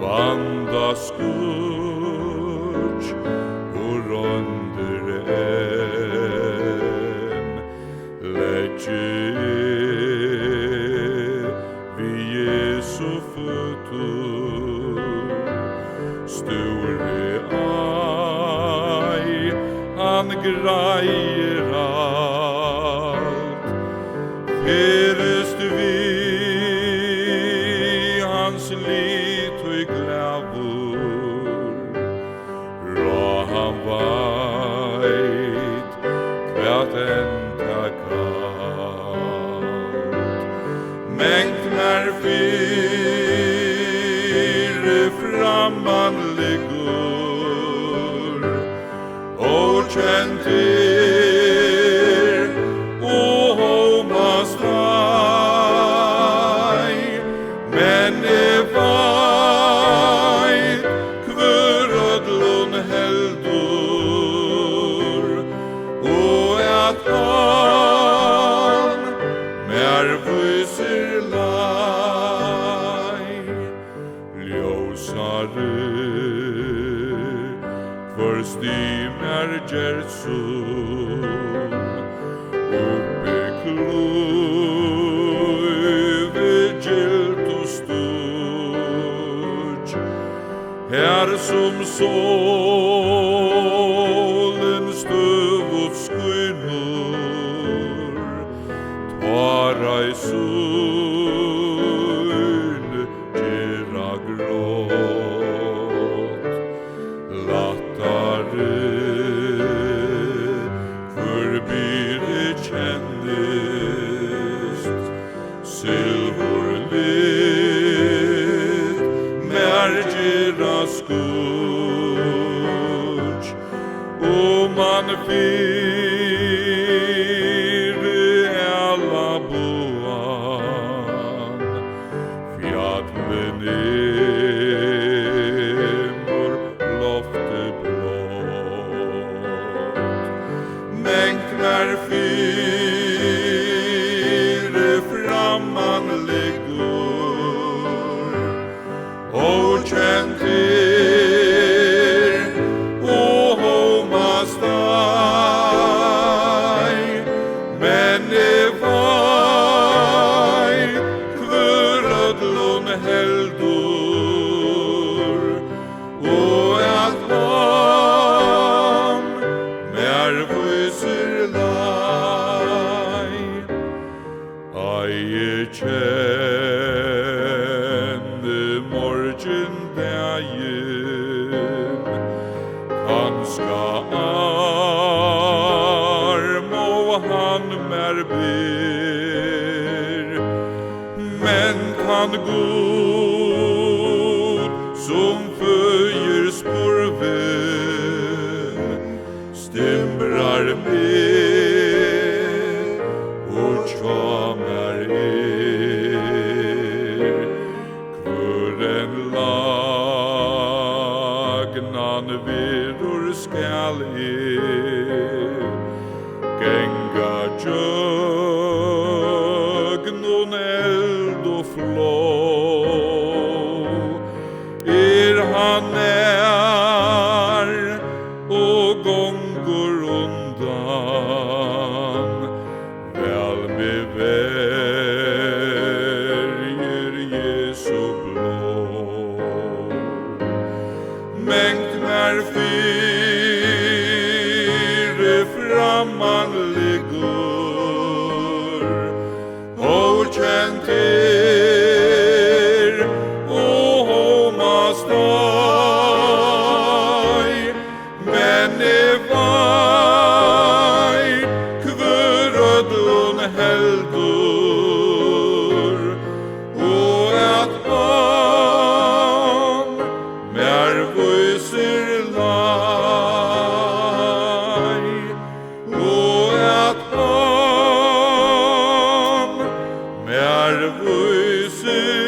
vanda skuq under legge vi Jesu fötter store han greier alt ferest vi hans lit og glavur han veit kvært enda kalt mengt mer fyre framman liggur og kjentir og homast deg men veit hver ödlun heldur og at han mer vyser lei ljósare Stimer Jersum uppe kluve gilt og stuj her som solen støvut skynur tar ei sun gera gråt Förbir kändist silverlit märgera skuq och man fyre alla boan fjadlen emor lofte mengt mer fyre framman liggur og kjentir og homast deg men veit hver ödlun heldur og at han mer vyser lei Ei kjenne morgendagin kanska arm og han mer ber men kan god som føyer spurven stimbrar med og tjamer hver en lagnan virur skal genga jögnon eld og flå han og gongur undan vel med verger Jesu blod mengt mer fyre framman liggur og kjentir og homast deg men veit hver ödlun heldur og at han mer vyser lei og at han mer vyser